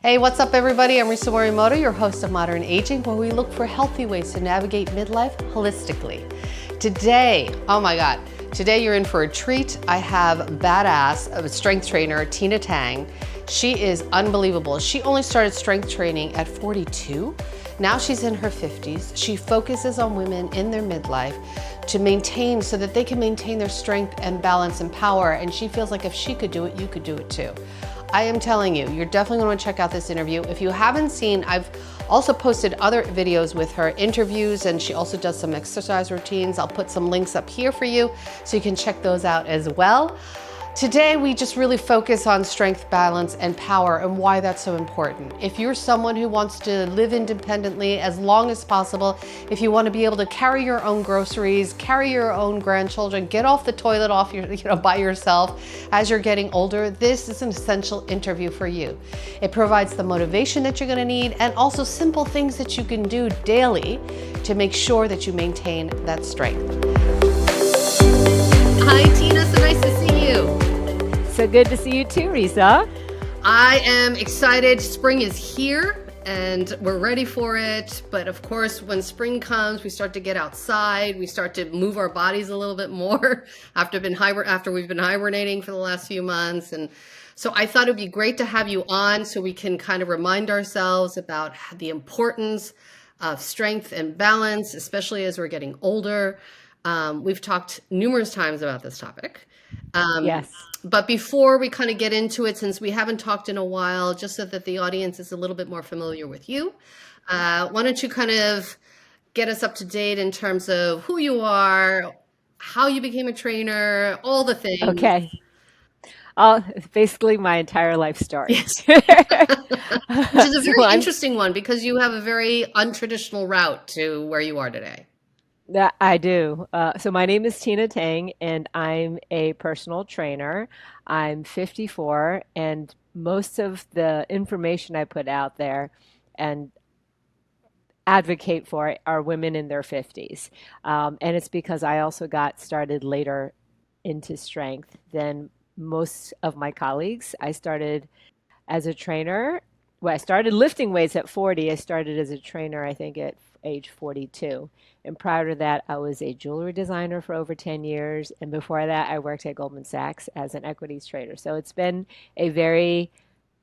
Hey, what's up everybody? I'm Risa Morimoto, your host of Modern Aging, where we look for healthy ways to navigate midlife holistically. Today, oh my God, today you're in for a treat. I have badass strength trainer, Tang. She is unbelievable. She only started strength training at 42. Now she's in her 50s. She focuses on women in their midlife to maintain, so that they can maintain their strength and balance and power. And she feels like if she could do it, you could do it too. I am telling you, you're definitely going to want to check out this interview. If you haven't seen, I've also posted other videos with her interviews, and she also does some exercise routines. I'll put some links up here for you so you can check those out as well. Today, we just really focus on strength, balance, and power and why that's so important. If you're someone who wants to live independently as long as possible, if you want to be able to carry your own groceries, carry your own grandchildren, get off the toilet by yourself as you're getting older, this is an essential interview for you. It provides the motivation that you're going to need and also simple things that you can do daily to make sure that you maintain that strength. Hi, Tina. So nice to see you. So good to see you too, Risa. I am excited. Spring is here and we're ready for it. But of course, when spring comes, we start to get outside. We start to move our bodies a little bit more after we've been hibernating for the last few months. And so I thought it'd be great to have you on so we can kind of remind ourselves about the importance of strength and balance, especially as we're getting older. We've talked numerous times about this topic. Yes. But before we kind of get into it, since we haven't talked in a while, just so that the audience is a little bit more familiar with you, why don't you kind of get us up to date in terms of who you are, how you became a trainer, all the things. Okay. Basically my entire life story. Yes. Which is a very So interesting one because you have a very untraditional route to where you are today. I do. So my name is Tina Tang, and I'm a personal trainer. I'm 54, and most of the information I put out there and advocate for are women in their 50s. And it's because I also got started later into strength than most of my colleagues. I started as a trainer. Well, I started lifting weights at 40. I started as a trainer, I think, at age 42. And prior to that, I was a jewelry designer for over 10 years. And before that, I worked at Goldman Sachs as an equities trader. So it's been a very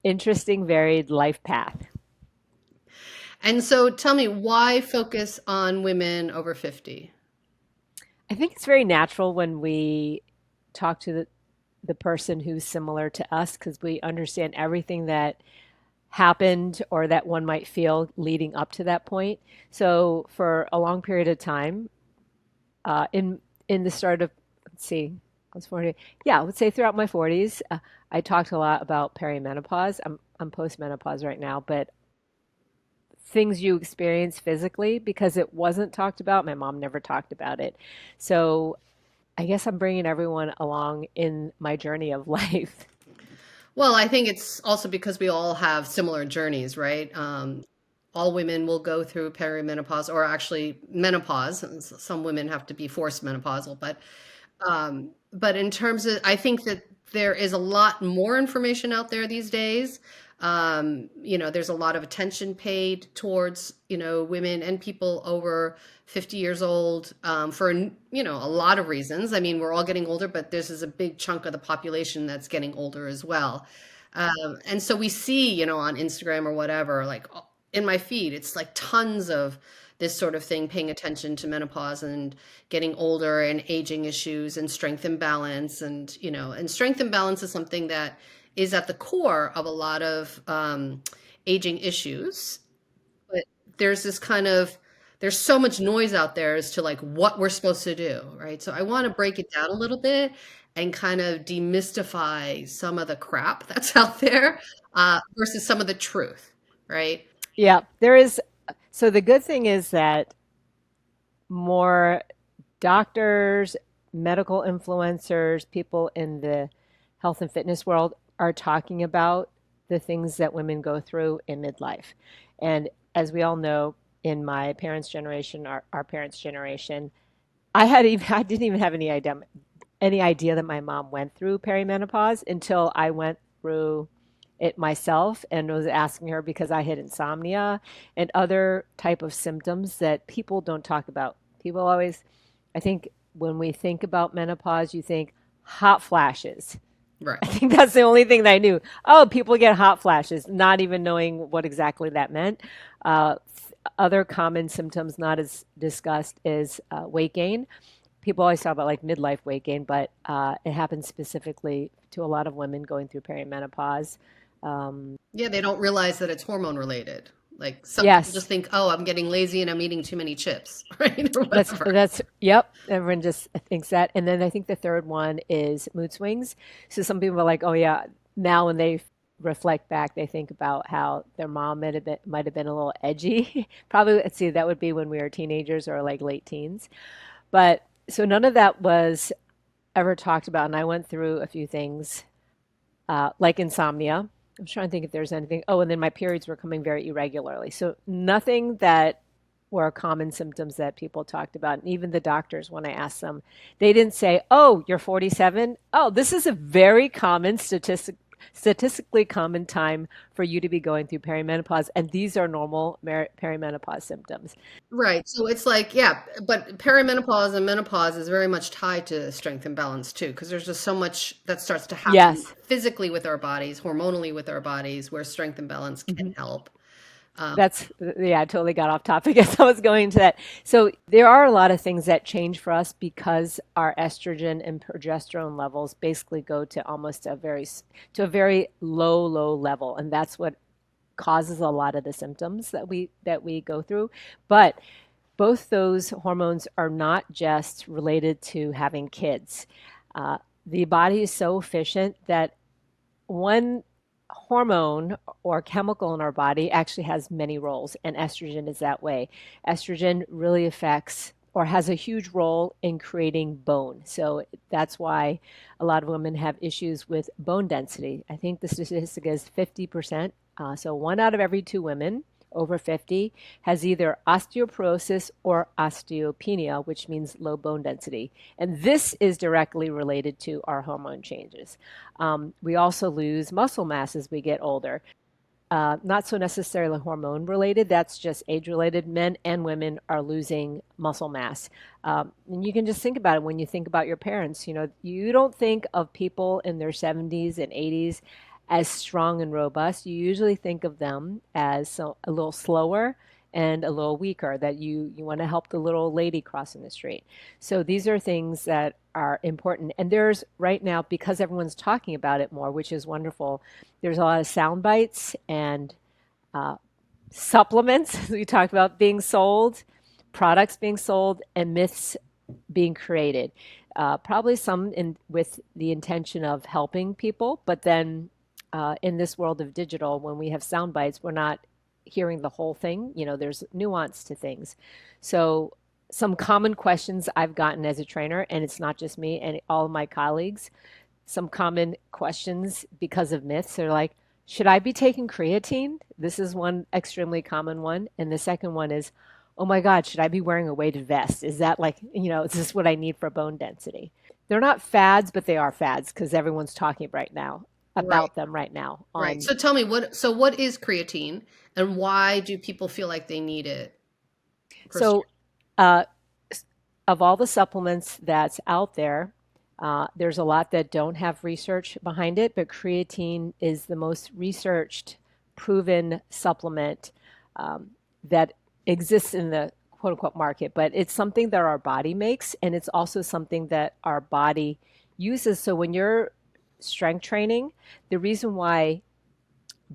interesting, varied life path. And so tell me, why focus on women over 50? I think it's very natural when we talk to the person who's similar to us because we understand everything that happened or that one might feel leading up to that point. So for a long period of time, in the start of, let's see, I was 40. Yeah, I would say throughout my 40s, I talked a lot about perimenopause. I'm postmenopause right now, but things you experience physically because it wasn't talked about. My mom never talked about it. So I guess I'm bringing everyone along in my journey of life. Well, I think it's also because we all have similar journeys, right? All women will go through perimenopause or actually menopause. Some women have to be forced menopausal, but in terms of, I think that there is a lot more information out there these days. There's a lot of attention paid towards, women and people over 50 years old, for, a lot of reasons. I mean, we're all getting older, but this is a big chunk of the population that's getting older as well. And so we see, on Instagram or whatever, like in my feed, it's like tons of this sort of thing, paying attention to menopause and getting older and aging issues and strength and balance. And strength and balance is something that is at the core of a lot of aging issues. But there's there's so much noise out there as to like what we're supposed to do, right? So I want to break it down a little bit and kind of demystify some of the crap that's out there versus some of the truth, right? Yeah, there is. So the good thing is that more doctors, medical influencers, people in the health and fitness world are talking about the things that women go through in midlife. And as we all know, in my parents' generation, our parents' generation, I didn't even have any idea that my mom went through perimenopause until I went through it myself and was asking her because I had insomnia and other type of symptoms that people don't talk about. People always, I think when we think about menopause, you think hot flashes. Right. I think that's the only thing that I knew. Oh, people get hot flashes, not even knowing what exactly that meant. Uh, Other common symptoms not as discussed is weight gain. People always talk about like midlife weight gain, but it happens specifically to a lot of women going through perimenopause. Yeah, they don't realize that it's hormone related. Like some people just Yes, think, oh, I'm getting lazy and I'm eating too many chips, right? Or that's whatever. that's yep. Everyone just thinks that, and then I think the third one is mood swings. So some people are like, oh yeah, now when they reflect back, they think about how their mom might have been a little edgy. Probably, let's see, that would be when we were teenagers or like late teens. But so none of that was ever talked about, and I went through a few things like insomnia. I'm trying to think if there's anything. Oh, and then my periods were coming very irregularly. So nothing that were common symptoms that people talked about. And even the doctors, when I asked them, they didn't say, "Oh, you're 47. Oh, this is a very common statistically common time for you to be going through perimenopause, and these are normal perimenopause symptoms." Right. So it's like, yeah, but perimenopause and menopause is very much tied to strength and balance too, because there's just so much that starts to happen Yes. physically with our bodies, hormonally with our bodies, where strength and balance can Mhm. help. Um, That's, yeah, I totally got off topic as I was going to that. So there are a lot of things that change for us because our estrogen and progesterone levels basically go to almost to a very low level, and that's what causes a lot of the symptoms that we go through. But both those hormones are not just related to having kids. Uh, the body is so efficient that one hormone or chemical in our body actually has many roles, and estrogen is that way. Estrogen really affects or has a huge role in creating bone. So that's why a lot of women have issues with bone density. I think the statistic is 50%. So one out of every two women over 50 has either osteoporosis or osteopenia, which means low bone density. And this is directly related to our hormone changes. We also lose muscle mass as we get older. Not so necessarily hormone related, that's just age related. Men and women are losing muscle mass. And you can just think about it when you think about your parents. You know, you don't think of people in their 70s and 80s as strong and robust. You usually think of them as a little slower and a little weaker, that you want to help the little lady crossing the street. So these are things that are important. And there's right now, because everyone's talking about it more, which is wonderful, there's a lot of sound bites and uh, supplements we talked about being sold, products being sold, and myths being created. Probably some with the intention of helping people, but then in this world of digital, when we have sound bites, we're not hearing the whole thing. You know, there's nuance to things. So some common questions I've gotten as a trainer, and it's not just me and all of my colleagues, some common questions because of myths are like, should I be taking creatine? This is one extremely common one. And the second one is, oh my God, should I be wearing a weighted vest? Is that like, is this what I need for bone density? They're not fads, but they are fads because everyone's talking right now right. about them right now Right. on. So tell me what is creatine and why do people feel like they need it per se? So, uh, of all the supplements that's out there, there's a lot that don't have research behind it, but creatine is the most researched, proven supplement um, that exists in the quote unquote market. But it's something that our body makes, and it's also something that our body uses. So when you're strength training, the reason why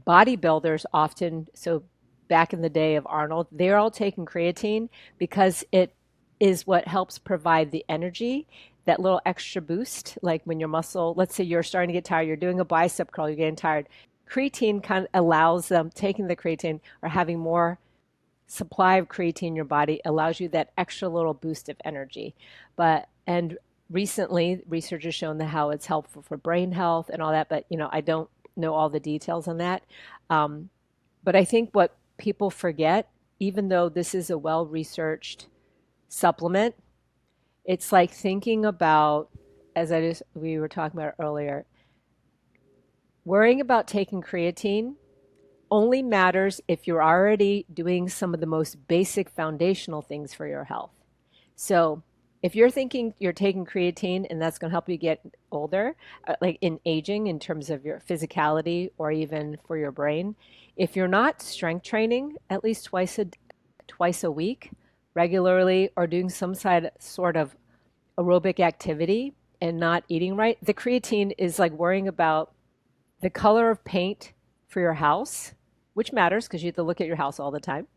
bodybuilders often, so back in the day of Arnold, they're all taking creatine because it is what helps provide the energy, that little extra boost. Like when your muscle, let's say you're starting to get tired, you're doing a bicep curl, you're getting tired. Creatine kind of allows them, taking the creatine or having more supply of creatine in your body allows you that extra little boost of energy. And recently, research has shown that how it's helpful for brain health and all that. But I don't know all the details on that. Um, but I think what people forget, even though this is a well-researched supplement, it's like thinking about, as we were talking about earlier, Worrying about taking creatine only matters if you're already doing some of the most basic foundational things for your health. So if you're thinking you're taking creatine and that's going to help you get older, like in aging in terms of your physicality or even for your brain, if you're not strength training at least twice a week regularly or doing some sort of aerobic activity and not eating right, the creatine is like worrying about the color of paint for your house, which matters because you have to look at your house all the time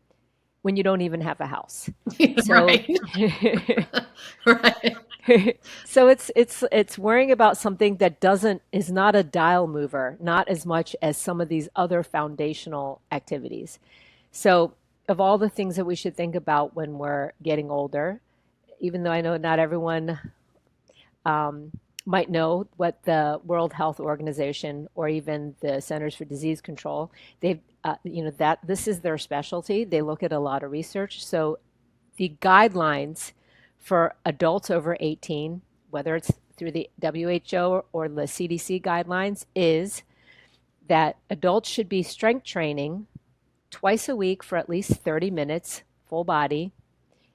when you don't even have a house. So Right. Right. so it's worrying about something that doesn't is not a dial mover, not as much as some of these other foundational activities. So of all the things that we should think about when we're getting older, even though I know not everyone um, might know what the World Health Organization or even the Centers for Disease Control, they've that this is their specialty. They look at a lot of research. So the guidelines for adults over 18, whether it's through the WHO or the CDC guidelines, is that adults should be strength training twice a week for at least 30 minutes, full body,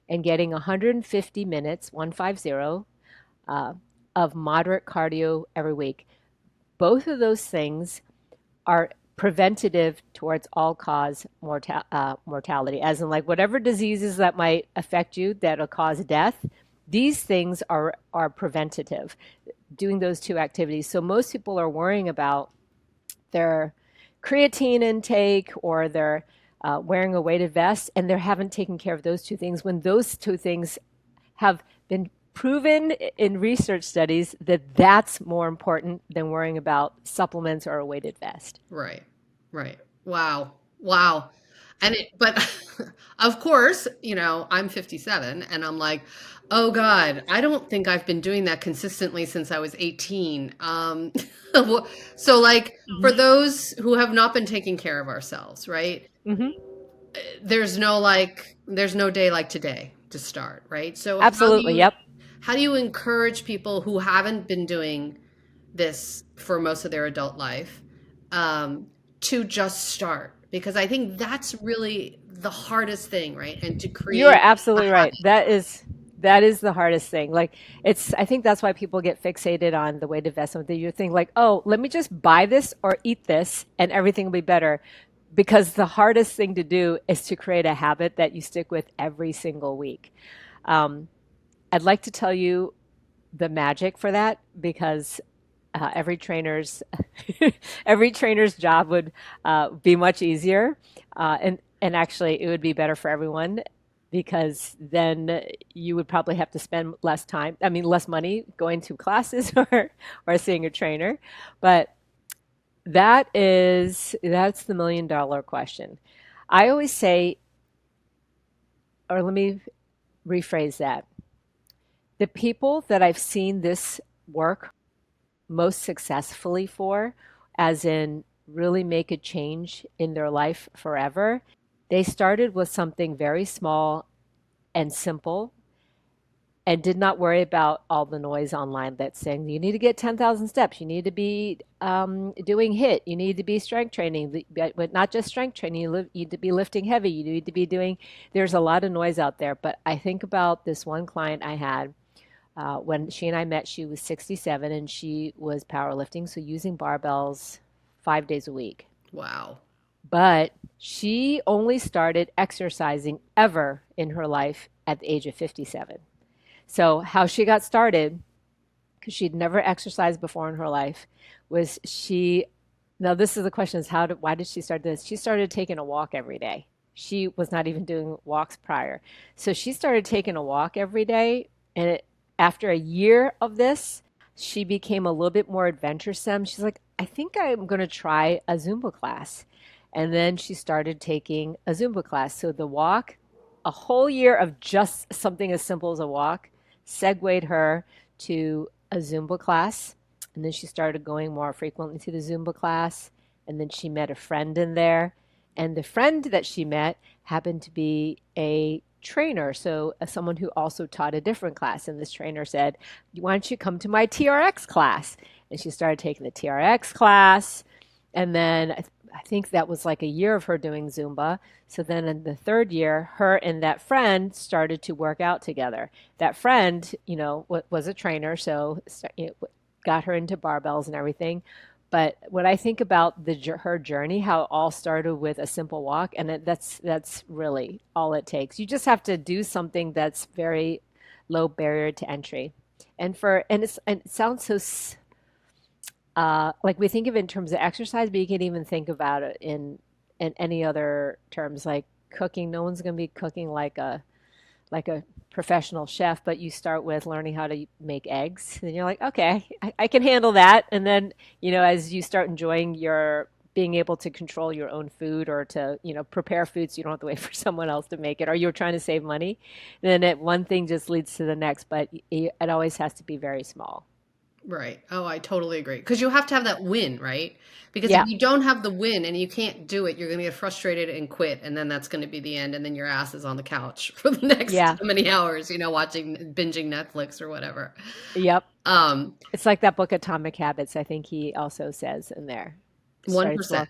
and getting 150 minutes, 150, uh, of moderate cardio every week. Both of those things are preventative towards all cause mortality, as in like whatever diseases that might affect you that'll cause death. These things are preventative. Doing those two activities. So most people are worrying about their creatine intake or their wearing a weighted vest, and they haven't taken care of those two things when those two things have been proven in research studies that that's more important than worrying about supplements or a weighted vest. Right. Right. Wow. Wow. But of course, I'm 57 and I'm like, oh God, I don't think I've been doing that consistently since I was 18. So like for Hmm. those who have not been taking care of ourselves, right? Hmm. There's no day like today to start, right? So Absolutely. Yep. how do you encourage people who haven't been doing this for most of their adult life, um, to just start? Because I think that's really the hardest thing, right? And to You are create a absolutely right. habit. That is the hardest thing. Like it's I think that's why people get fixated on the weighted vest. That you think like, "Oh, let me just buy this or eat this and everything will be better." Because the hardest thing to do is to create a habit that you stick with every single week. Um, I'd like to tell you the magic for that because every trainer's every trainer's job would be much easier, and actually it would be better for everyone because then you would probably have to spend less time, I mean less money going to classes or seeing a trainer. But that's the $1 million question. I always say, or let me rephrase that. The people that I've seen this work most successfully for, as in really make a change in their life forever, they started with something very small and simple and did not worry about all the noise online that's saying you need to get 10,000 steps, you need to be doing HIIT, you need to be strength training, but not just strength training, you need to be lifting heavy, you need to be doing, there's a lot of noise out there. But I think about this one client I had. When she and I met, she was 67 and she was powerlifting, so using barbells 5 days a week. Wow. But she only started exercising ever in her life at the age of 57. So, how she got started, because she'd never exercised before in her life, was now this is the question is why did she start this? She started taking a walk every day. She was not even doing walks prior. So she started taking a walk every day, and after a year of this, she became a little bit more adventuresome. She's like, I think I'm going to try a Zumba class. And then she started taking a Zumba class. So the walk, a whole year of just something as simple as a walk, segued her to a Zumba class. And then she started going more frequently to the Zumba class. And then she met a friend in there. And the friend that she met happened to be a trainer, so someone who also taught a different class. And this trainer said, why don't you come to my TRX class? And she started taking the TRX class. And then I think that was like a year of her doing Zumba. So then in the third year, her and that friend started to work out together. That friend, was a trainer, so got her into barbells and everything. But when I think about her journey, how it all started with a simple walk, and that's really all it takes. You just have to do something that's very low barrier to entry. And it sounds so like we think of it in terms of exercise, but you can even think about it in any other terms, like cooking. No one's going to be cooking like a professional chef, but you start with learning how to make eggs, and you're like, okay, I can handle that. And then, as you start enjoying your being able to control your own food, or to, prepare food so you don't have to wait for someone else to make it, or you're trying to save money, then one thing just leads to the next, but it always has to be very small. Right. Oh, I totally agree. Because you have to have that win, right? Because if Yeah. you don't have the win and you can't do it, you're going to get frustrated and quit, and then that's going to be the end, and then your ass is on the couch for the next Yeah. so many hours, watching, binging Netflix or whatever. Yep. Um, It's like that book Atomic Habits. I think he also says in there, started 1%. small.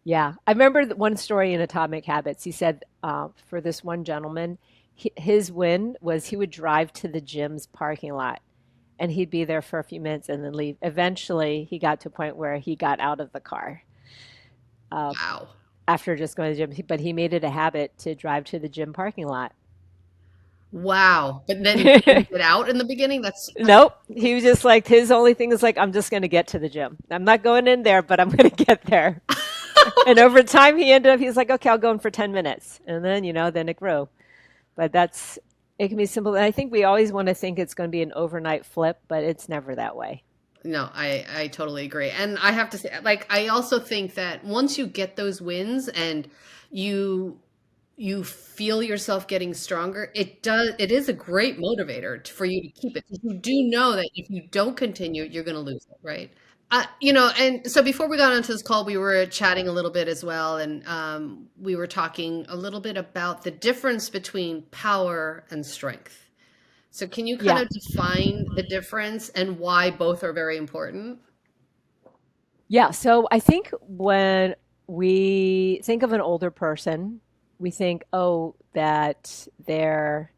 Yeah, I remember one story in Atomic Habits. He said, for this one gentleman, his win was he would drive to the gym's parking lot, and he'd be there for a few minutes and then leave. Eventually, he got to a point where he got out of the car uh, Wow. after just going to the gym, but he made it a habit to drive to the gym parking lot. Wow. But then he couldn't get out in the beginning. That's Nope. He was just like, his only thing is like, I'm just going to get to the gym. I'm not going in there, but I'm going to get there. And over time, he's like, okay, I'll go in for 10 minutes. And then, then it grew. But it can be simple. And I think we always want to think it's going to be an overnight flip, but it's never that way. No, I totally agree. And I have to say, like, I also think that once you get those wins and you you feel yourself getting stronger, it is a great motivator for you to keep it. 'Cause you do know that if you don't continue, you're going to lose it, right? And so before we got onto this call, we were chatting a little bit as well, and we were talking a little bit about the difference between power and strength. So can you kind Yeah. of define the difference and why both are very important? Yeah. So I think when we think of an older person, we think, oh, that they're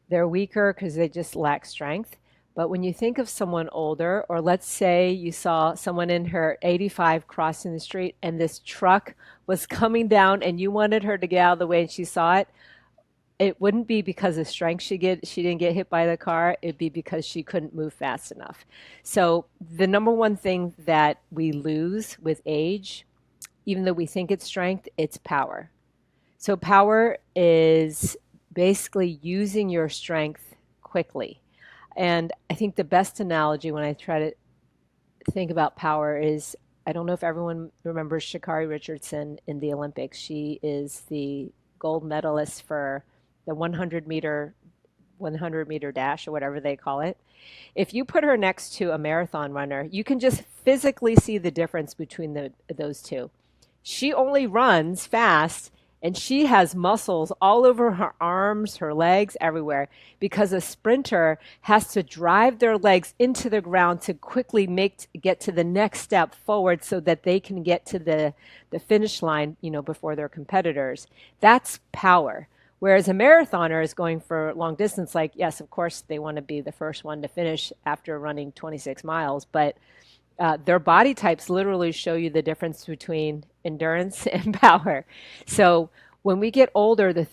weaker because they just lack strength. But when you think of someone older, or let's say you saw someone in her 85 crossing the street and this truck was coming down and you wanted her to get out of the way and she saw it, it wouldn't be because of strength she didn't get hit by the car. It'd be because she couldn't move fast enough. So the number one thing that we lose with age, even though we think it's strength, it's power. So power is basically using your strength quickly. And I think the best analogy when I try to think about power is, I don't know if everyone remembers Sha'Carri Richardson in the Olympics. She is the gold medalist for the 100 meter dash, or whatever they call it. If you put her next to a marathon runner, you can just physically see the difference between those two. She only runs fast, and she has muscles all over her arms, her legs, everywhere, because a sprinter has to drive their legs into the ground to quickly get to the next step forward so that they can get to the finish line, before their competitors. That's power. Whereas a marathoner is going for long distance, like, yes, of course, they want to be the first one to finish after running 26 miles, but their body types literally show you the difference between endurance and power. So when we get older, the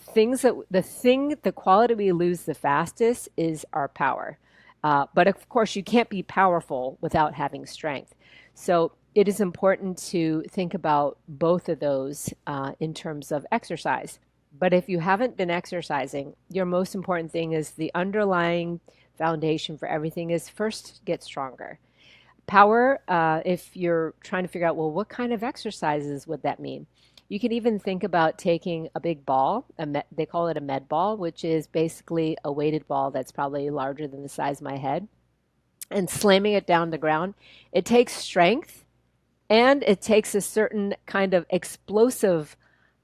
quality we lose the fastest is our power. But of course, you can't be powerful without having strength. So it is important to think about both of those in terms of exercise. But if you haven't been exercising, your most important thing is the underlying foundation for everything is first get stronger. Power, if you're trying to figure out, well, what kind of exercises would that mean? You can even think about taking a big ball, they call it a med ball, which is basically a weighted ball that's probably larger than the size of my head, and slamming it down the ground. It takes strength, and it takes a certain kind of explosive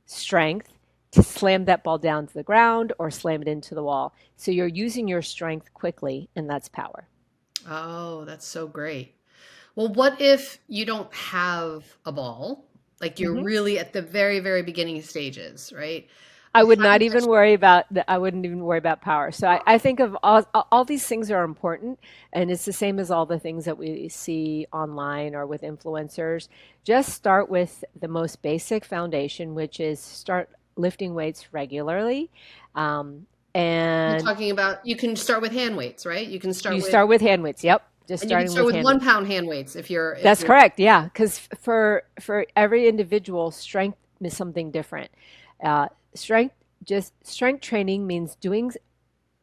strength to slam that ball down to the ground or slam it into the wall. So you're using your strength quickly, and that's power. Oh, that's so great. Well, what if you don't have a ball? Like you're Mhm. really at the very, very beginning stages, right? I would How not does that even worry about the, I wouldn't even worry about power. So I think of all these things are important, and it's the same as all the things that we see online or with influencers. Just start with the most basic foundation, which is start lifting weights regularly. Um, You're and talking about, you can start with hand weights, right? You can start you with, start with hand weights. Yep, just and you can starting start with with hand one weights. pound hand weights if That's you're, correct. Yeah, because for every individual, strength is something different. Strength just strength training means doing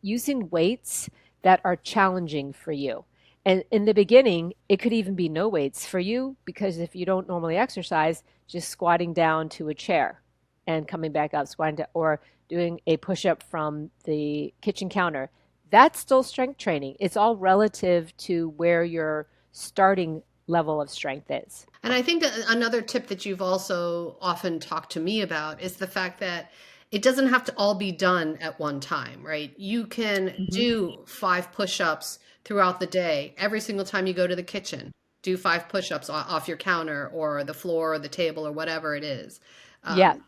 using weights that are challenging for you. And in the beginning, it could even be no weights for you because if you don't normally exercise, just squatting down to a chair and coming back up, squatting down, or doing a push up from the kitchen counter. That's still strength training. It's all relative to where your starting level of strength is. And I think that another tip that you've also often talked to me about is the fact that it doesn't have to all be done at one time, right? You can Mhm. do 5 push-ups throughout the day. Every single time you go to the kitchen, do 5 push-ups off your counter or the floor or the table or whatever it is. Yeah, Um,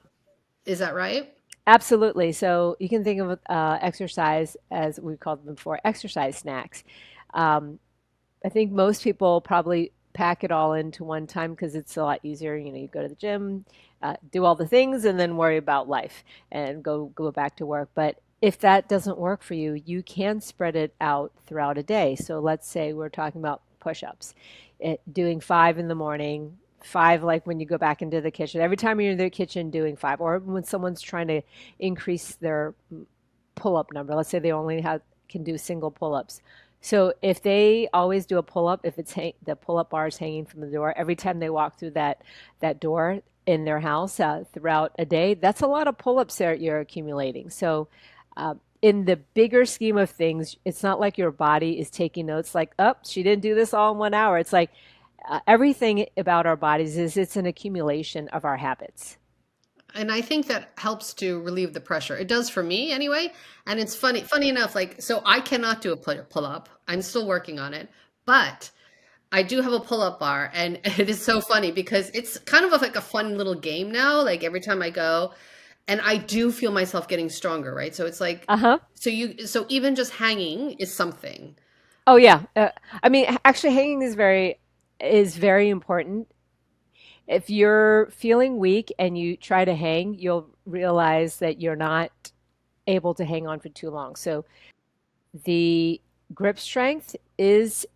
is that right? absolutely. So you can think of exercise as we called them before, exercise snacks. Um, I think most people probably pack it all into one time because it's a lot easier. You know, you go to the gym, do all the things, and then worry about life and go back to work. But if that doesn't work for you, you can spread it out throughout a day. So let's say we're talking about push-ups, doing 5 in the morning. Five, like when you go back into the kitchen. Every time you're in the kitchen, doing five, or when someone's trying to increase their pull-up number. Let's say they only have can do single pull-ups. So if they always do a pull-up, if the pull-up bar is hanging from the door every time they walk through that door in their house throughout a day, that's a lot of pull-ups that you're accumulating. So in the bigger scheme of things, it's not like your body is taking notes like, oh, she didn't do this all in 1 hour. It's like everything about our bodies is it's an accumulation of our habits. And I think that helps to relieve the pressure. It does for me anyway. And it's funny enough, like, so I cannot do a pull up. I'm still working on it, but I do have a pull-up bar, and it is so funny because it's kind of like a fun little game now. Like every time I go, and I do feel myself getting stronger, right? So it's like, Uh-huh. so even just hanging is something. Oh yeah. I mean, actually, hanging is very important. If you're feeling weak and you try to hang, you'll realize that you're not able to hang on for too long. So the grip strength is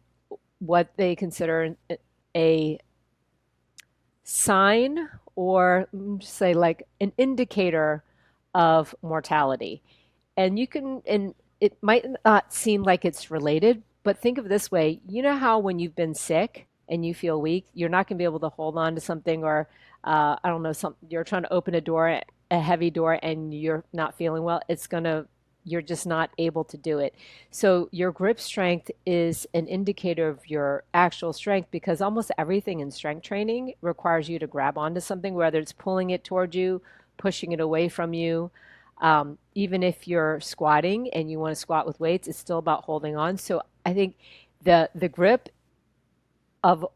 what they consider a sign or say like an indicator of mortality. And you can, and it might not seem like it's related, but think of it this way. You know how when you've been sick and you feel weak, you're not going to be able to hold on to something, or I don't know, you're trying to open a door, a heavy door, and you're not feeling well. You're just not able to do it. So your grip strength is an indicator of your actual strength because almost everything in strength training requires you to grab onto something, whether it's pulling it toward you, pushing it away from you. Even if you're squatting and you want to squat with weights, it's still about holding on. So I think the grip of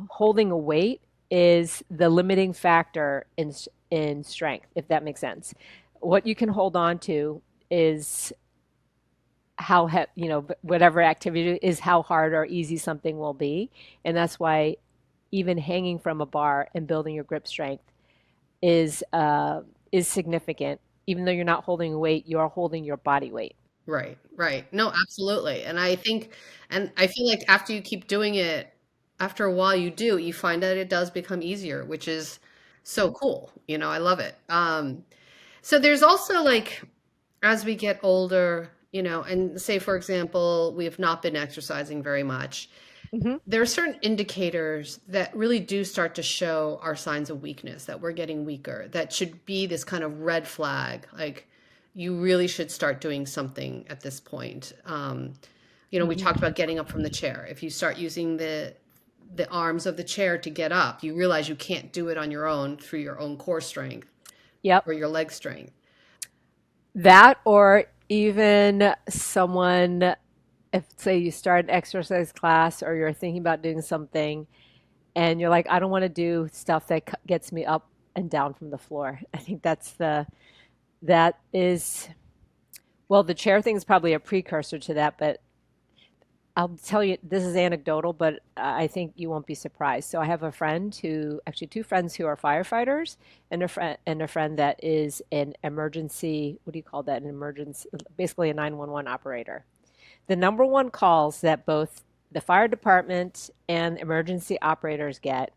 holding a weight is the limiting factor in strength, if that makes sense. What you can hold on to is whatever activity is how hard or easy something will be, and that's why even hanging from a bar and building your grip strength is is significant. Even though you're not holding a weight, you are holding your body weight. Right, right. No, absolutely. And I think, and I feel like after you keep doing it, after a while you find that it does become easier, which is so cool. I love it. So there's also like, as we get older, and say, for example, we have not been exercising very much, Hmm. there are certain indicators that really do start to show our signs of weakness, that we're getting weaker, that should be this kind of red flag. Like, you really should start doing something at this point. We Hmm. talked about getting up from the chair. If you start using the arms of the chair to get up, you realize you can't do it on your own through your own core strength Yep. or your leg strength. That or even someone if say you start an exercise class or you're thinking about doing something and you're like, I don't want to do stuff that gets me up and down from the floor. I think that is, well, the chair thing is probably a precursor to that, but I'll tell you, this is anecdotal, but I think you won't be surprised. So I have a friend who, actually two friends who are firefighters, and a friend that is an emergency, what do you call that? An emergency, basically a 911 operator. The number one calls that both the fire department and emergency operators get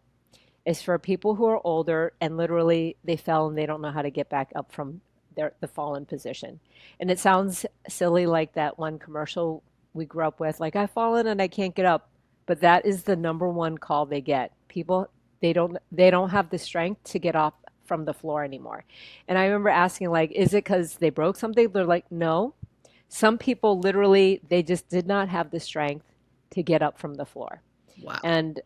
is for people who are older and literally they fell and they don't know how to get back up from the fallen position. And it sounds silly like that one commercial we grew up with, like I've fallen and I can't get up. But that is the number one call they get. People they don't have the strength to get up from the floor anymore. And I remember asking like, is it because they broke something? They're like, no. Some people literally they just did not have the strength to get up from the floor. Wow. And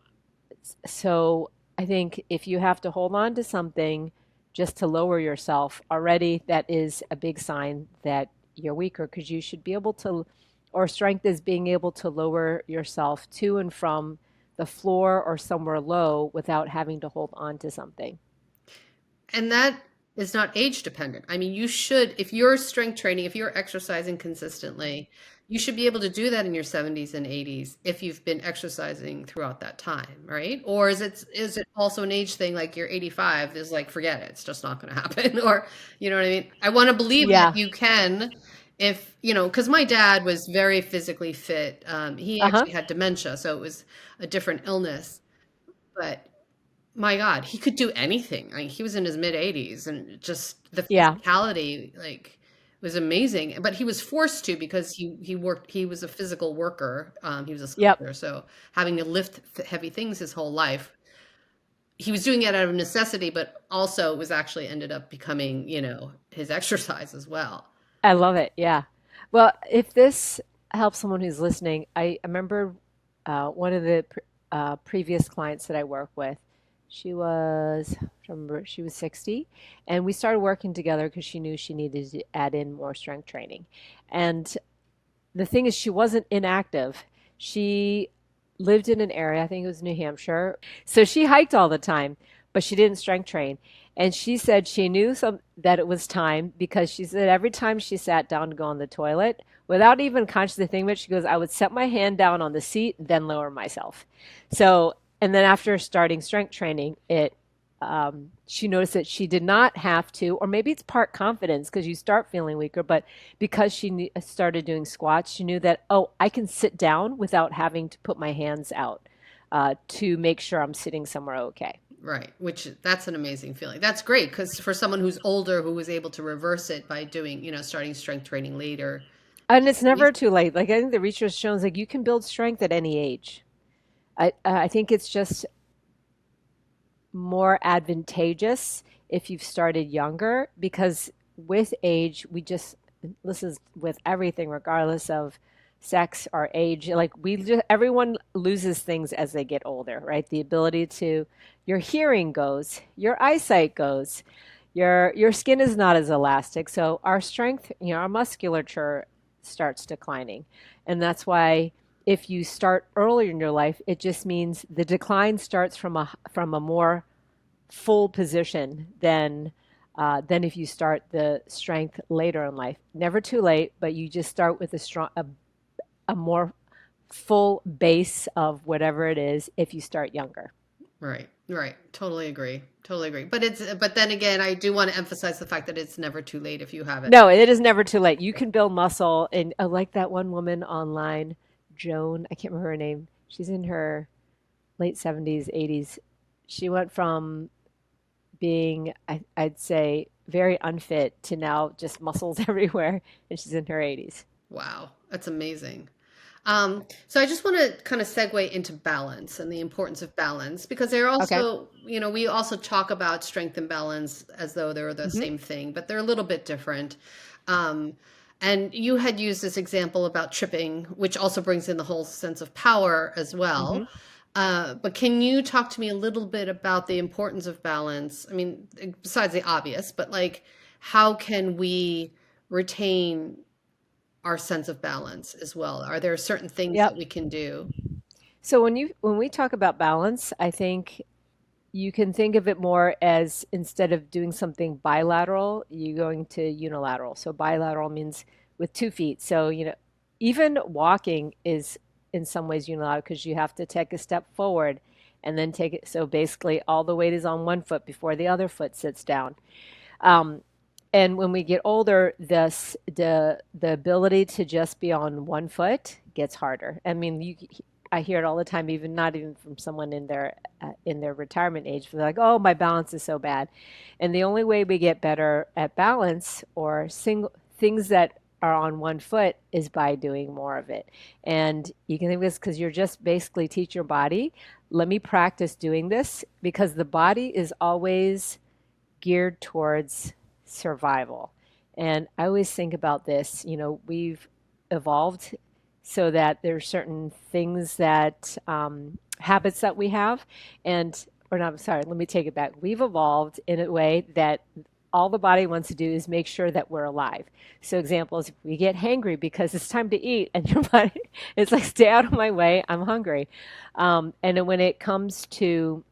so I think if you have to hold on to something just to lower yourself, already that is a big sign that you're weaker because you should be able to, or strength is being able to lower yourself to and from the floor or somewhere low without having to hold on to something. And that is not age dependent. I mean, you should, if you're strength training, if you're exercising consistently, you should be able to do that in your 70s and 80s if you've been exercising throughout that time, right? Or is it also an age thing like you're 85 is like forget it, it's just not going to happen or you know what I mean? I want to believe that Yeah. you can if, because my dad was very physically fit. He Uh-huh. actually had dementia, so it was a different illness, but my God, he could do anything. I mean, he was in his mid 80s and just the Yeah. physicality like was amazing. But he was forced to because he worked, he was a physical worker. He was a Yep. sculptor, so having to lift heavy things his whole life. He was doing it out of necessity, but also it was actually ended up becoming, his exercise as well. I love it. Yeah. Well, if this helps someone who's listening, I remember one of the previous clients that I work with. She was, I remember, she was 60, and we started working together because she knew she needed to add in more strength training. And the thing is, she wasn't inactive. She lived in an area, I think it was New Hampshire. So she hiked all the time, but she didn't strength train. And she said she knew that it was time because she said every time she sat down to go on the toilet, without even consciously thinking of it, she goes, I would set my hand down on the seat, then lower myself. So, and then after starting strength training, she noticed that she did not have to, or maybe it's part confidence because you start feeling weaker, but because she started doing squats, she knew that, oh, I can sit down without having to put my hands out to make sure I'm sitting somewhere okay. Right, which that's an amazing feeling. That's great because for someone who's older who was able to reverse it by doing, starting strength training later. And it's never too late. Like I think the research shows like you can build strength at any age. I think it's just more advantageous if you've started younger because with age we just this is with everything regardless of sex or age, like we just everyone loses things as they get older, right? The ability to, your hearing goes, your eyesight goes, your skin is not as elastic, so our strength, our musculature starts declining. And that's why if you start earlier in your life, it just means the decline starts from a more full position than if you start the strength later in life. Never too late, but you just start with a more full base of whatever it is if you start younger. Right, right. Totally agree. Totally agree. But then again, I do want to emphasize the fact that it's never too late if you have it. No, it is never too late. You can build muscle, and like that one woman online, Joan, I can't remember her name. She's in her late 70s, 80s. She went from being, I'd say, very unfit to now just muscles everywhere, and she's in her 80s. Wow, that's amazing. So I just want to kind of segue into balance and the importance of balance because they're Okay. also, we also talk about strength and balance as though they're the Hmm. same thing, but they're a little bit different. Um, and you had used this example about tripping, which also brings in the whole sense of power as Hmm. well. But can you talk to me a little bit about the importance of balance? I mean, besides the obvious, but like, how can we retain our sense of balance as well? Are there certain things that Yep. we can do? So when we talk about balance, I think you can think of it more as instead of doing something bilateral, you're going to unilateral. So bilateral means with 2 feet. So, even walking is in some ways unilateral because you have to take a step forward and then take it. So basically, all the weight is on one foot before the other foot sits down. Um, and when we get older, the ability to just be on one foot gets harder. I mean, I hear it all the time, even not even from someone in their retirement age. They're like, "Oh, my balance is so bad," and the only way we get better at balance or single things that are on one foot is by doing more of it. And you can think of this because you're just basically teach your body, let me practice doing this because the body is always geared towards survival. And I always think about this, we've evolved so that there's certain things that habits that we have and or not sorry, let me take it back. We've evolved in a way that all the body wants to do is make sure that we're alive. So examples, if we get hangry because it's time to eat and your body it's like stay out of my way, I'm hungry. And then when it comes to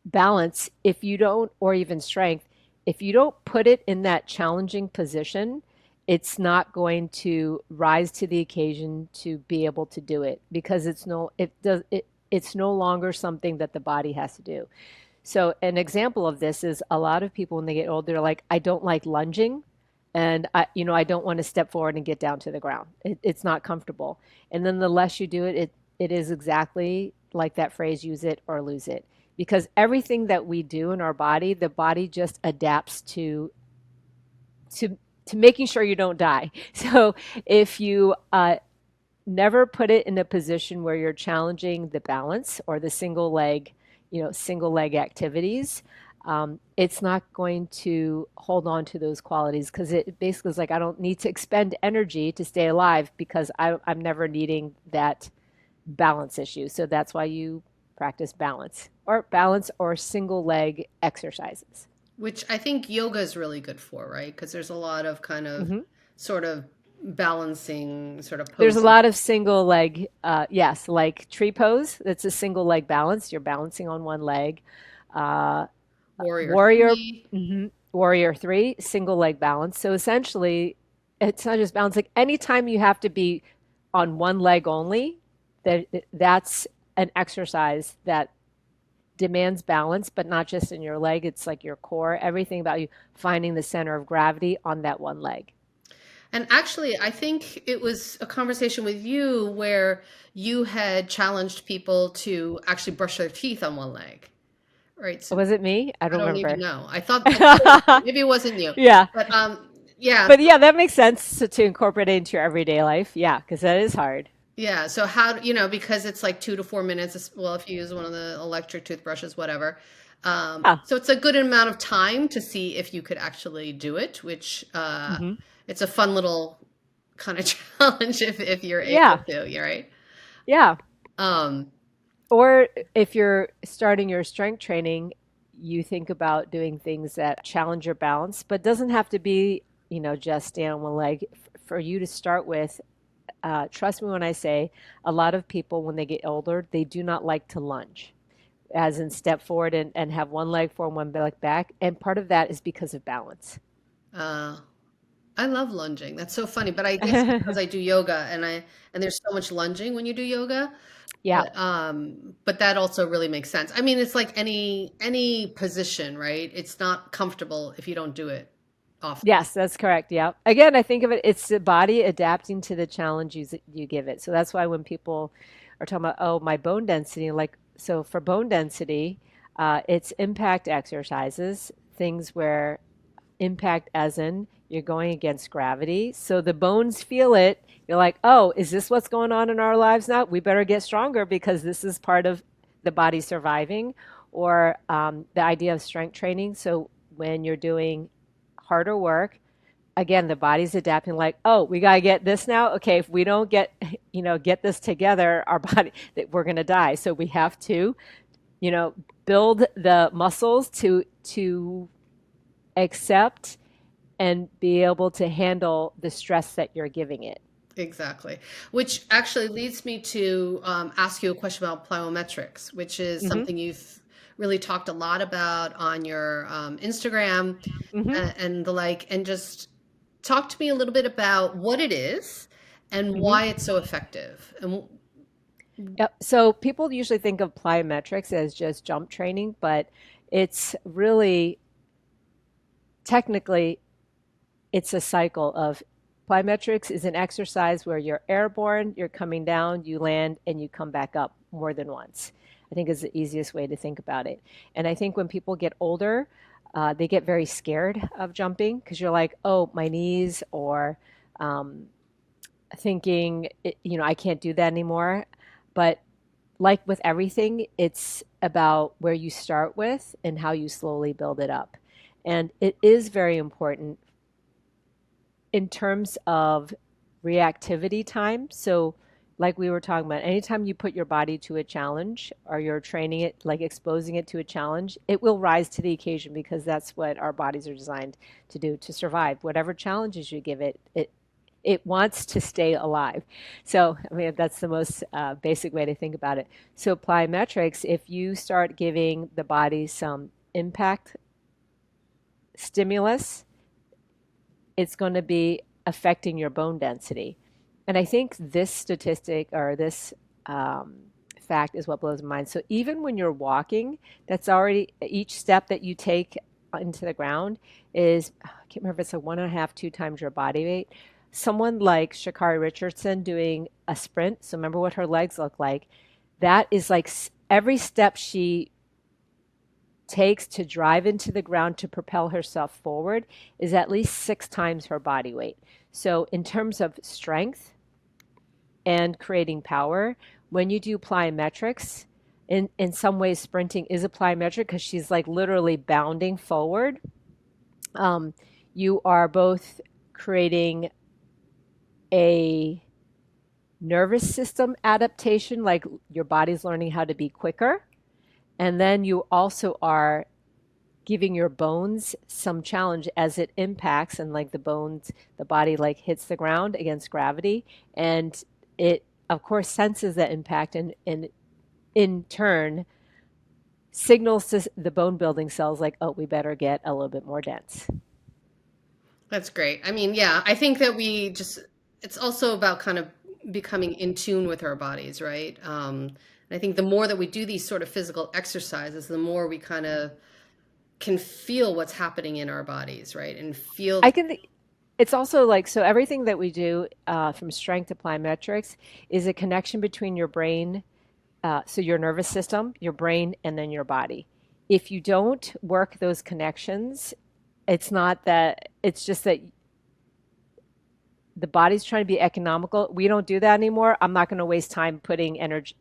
balance, if you don't, or even strength, if you don't put it in that challenging position, it's not going to rise to the occasion to be able to do it because it's no longer something that the body has to do. So an example of this is a lot of people when they get older, they're like, I don't like lunging and I don't want to step forward and get down to the ground. It's not comfortable. And then the less you do it, it is exactly like that phrase, use it or lose it. Because everything that we do in our body, the body just adapts to to making sure you don't die. So if you never put it in a position where you're challenging the balance or the single leg activities, it's not going to hold on to those qualities because it basically is like I don't need to expend energy to stay alive because I'm never needing that balance issue. So that's why you practice balance or single leg exercises. Which I think yoga is really good for, right? Because there's a lot of kind of Hmm. sort of balancing sort of There's a poses. lot of single leg, yes, like tree pose. That's a single leg balance. You're balancing on one leg. Uh, Warrior warrior, three. warrior three, single leg balance. So essentially, it's not just balance. Like anytime you have to be on one leg only, that's an exercise that demands balance, but not just in your leg. It's like your core, everything about you finding the center of gravity on that one leg. And actually, I think it was a conversation with you where you had challenged people to actually brush their teeth on one leg, right? So Was it me? I I don't don't even remember. know. I thought it was you. Maybe it wasn't you. Yeah. But yeah, But yeah, that makes sense to incorporate it into your everyday life. Yeah, because that is hard. yeah. So how, because it's like 2 to 4 minutes. Well, if you use one of the electric toothbrushes, whatever. Yeah. So it's a good amount of time to see if you could actually do it, which Hmm. it's a fun little kind of challenge if you're able Yeah. to. You're right. Yeah. Um, Or if you're starting your strength training, you think about doing things that challenge your balance, but doesn't have to be, just stand on one leg. For you to start with, trust me when I say a lot of people, when they get older, they do not like to lunge, as in step forward and have one leg forward, one leg back. And part of that is because of balance. uh, I love lunging. That's so funny, but I guess because I do yoga and there's so much lunging when you do yoga, Yeah. but that also really makes sense. I mean, it's like any position, right? It's not comfortable if you don't do it often. Yes, that's correct. Yeah. Again, I think of it, it's the body adapting to the challenge you give it. So that's why when people are talking about, oh, my bone density, like, so for bone density, it's impact exercises, things where impact as in you're going against gravity. So the bones feel it. You're like, oh, is this what's going on in our lives now? We better get stronger because this is part of the body surviving, or the idea of strength training. So when you're doing harder work, again, the body's adapting like, oh, we got to get this now. Okay, if we don't get this together, our body, we're going to die. So we have to, you know, build the muscles to accept and be able to handle the stress that you're giving it. Exactly. Which actually leads me to ask you a question about plyometrics, which is Hmm. something you've really talked a lot about on your Instagram Hmm. and the like. And just talk to me a little bit about what it is and Hmm. why it's so effective. And Yep. So people usually think of plyometrics as just jump training, but it's really technically it's a cycle of plyometrics is an exercise where you're airborne, you're coming down, you land, and you come back up more than once. I think is the easiest way to think about it. And I think when people get older, they get very scared of jumping because you're like, oh, my knees, or um, thinking, I can't do that anymore. But like with everything, it's about where you start with and how you slowly build it up. And it is very important in terms of reactivity time. So, like we were talking about, anytime you put your body to a challenge or you're training it, like exposing it to a challenge, it will rise to the occasion because that's what our bodies are designed to do to survive. Whatever challenges you give it, it wants to stay alive. So, I mean, that's the most basic way to think about it. So, plyometrics, if you start giving the body some impact stimulus, it's going to be affecting your bone density. And I think this statistic or this um, fact is what blows my mind. So even when you're walking, that's already each step that you take into the ground is, I can't remember if it's a 1.5, 2 times your body weight. Someone like Shakari Richardson doing a sprint, so remember what her legs look like. That is like every step she takes to drive into the ground to propel herself forward is at least 6 times her body weight. So, in terms of strength and creating power, when you do plyometrics, in some ways, sprinting is a plyometric because she's like literally bounding forward. Um, you are both creating a nervous system adaptation, like your body's learning how to be quicker. And then you also are giving your bones some challenge as it impacts, and like the bones, the body like hits the ground against gravity, and it of course senses that impact, and in turn signals to the bone building cells like, oh, we better get a little bit more dense. that's great. I mean, yeah, I think that it's also about kind of becoming in tune with our bodies, right? And I think the more that we do these sort of physical exercises, the more we kind of can feel what's happening in our bodies, right? And feel, I can think it's also like, so everything that we do from strength to plyometrics is a connection between your brain, so your nervous system, your brain, and then your body. If you don't work those connections, it's not that, it's just that the body's trying to be economical. We don't do that anymore. I'm not going to waste time putting energy,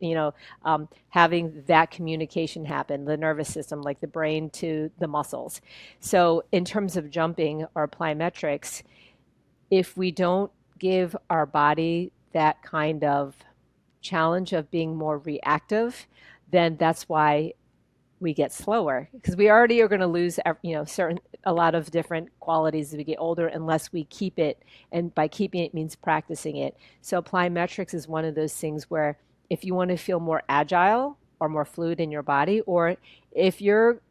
having that communication happen, the nervous system, like the brain to the muscles. So, in terms of jumping or plyometrics, if we don't give our body that kind of challenge of being more reactive, then that's why we get slower because we already are going to lose certain a lot of different qualities as we get older unless we keep it, and by keeping it means practicing it. So plyometrics is one of those things where if you want to feel more agile or more fluid in your body, or if you're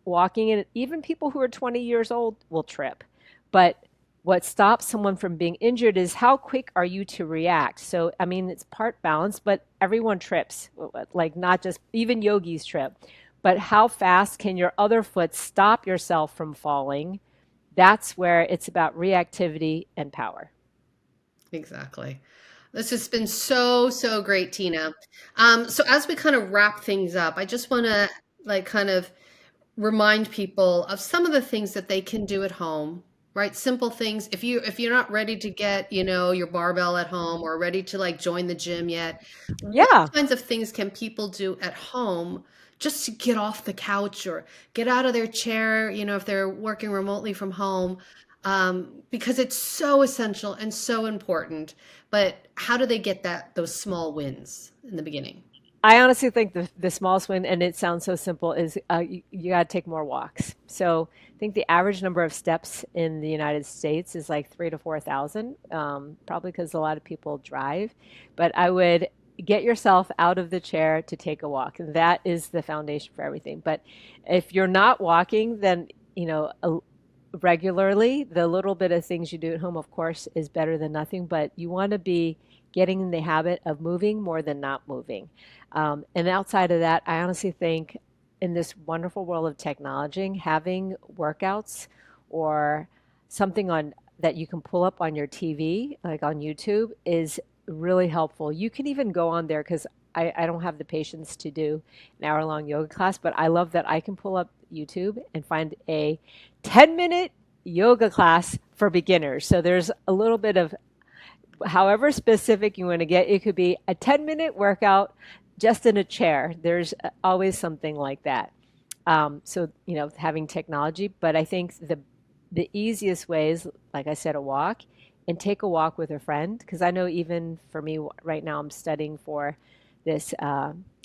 walking in, even people who are 20 years old will trip, but what stops someone from being injured is how quick are you to react. So I mean, it's part balance, but everyone trips, like not just, even yogis trip, but how fast can your other foot stop yourself from falling? That's where it's about reactivity and power. exactly. This has been so, so great, Tina. So as we kind of wrap things up, I just want to like kind of remind people of some of the things that they can do at home, right? Simple things. If you're not ready to get, your barbell at home or ready to like join the gym yet, what Yeah. kinds of things can people do at home just to get off the couch or get out of their chair, if they're working remotely from home? Because it's so essential and so important. But how do they get those small wins in the beginning? I honestly think the smallest win, and it sounds so simple, is you got to take more walks. So I think the average number of steps in the United States is like 3 to 4 thousand, probably because a lot of people drive. But I would get yourself out of the chair to take a walk, and that is the foundation for everything. But if you're not walking, then regularly, the little bit of things you do at home, of course, is better than nothing. But you want to be getting in the habit of moving more than not moving. And outside of that, I honestly think in this wonderful world of technology, having workouts or something on that you can pull up on your TV, like on YouTube, is really helpful. You can even go on there because I don't have the patience to do an hour-long yoga class, but I love that I can pull up YouTube and find a 10-minute yoga class for beginners. So there's a little bit of however specific you want to get. It could be a 10-minute workout just in a chair. There's always something like that. So having technology, but I think the easiest way is, like I said, a walk and take a walk with a friend. Because I know even for me right now, I'm studying for this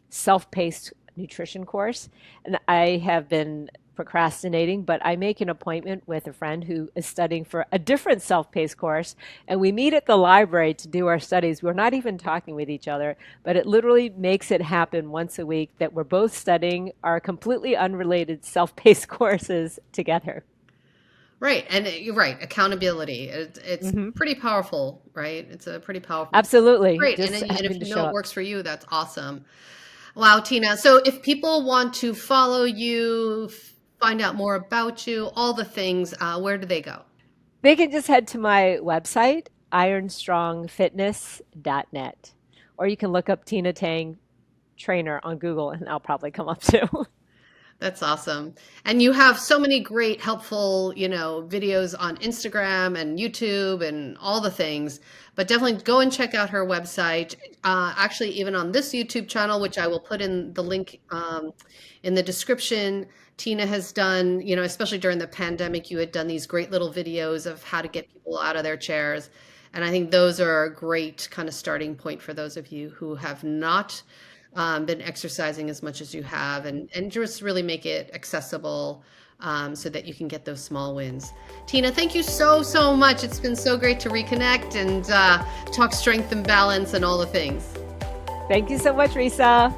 self-paced nutrition course, and I have been procrastinating, but I make an appointment with a friend who is studying for a different self-paced course, and we meet at the library to do our studies. We're not even talking with each other, but it literally makes it happen once a week that we're both studying our completely unrelated self-paced courses together. Right. And you're right. Accountability. It's Hmm. pretty powerful, right? It's a pretty powerful. Absolutely. Great. Just And if having to you show know it up. works for you, that's awesome. Wow, Tina. So if people want to follow you, find out more about you, all the things, where do they go? They can just head to my website, ironstrongfitness.net, or you can look up Tina Tang trainer on Google and I'll probably come up too. That's awesome. And you have so many great, helpful, videos on Instagram and YouTube and all the things. But definitely go and check out her website. Actually, even on this YouTube channel, which I will put in the link in the description, Tina has done, especially during the pandemic, you had done these great little videos of how to get people out of their chairs. And I think those are a great kind of starting point for those of you who have not been exercising as much as you have, and just really make it accessible so that you can get those small wins. Tina, thank you so, so much. It's been so great to reconnect and talk strength and balance and all the things. Thank you so much, Risa.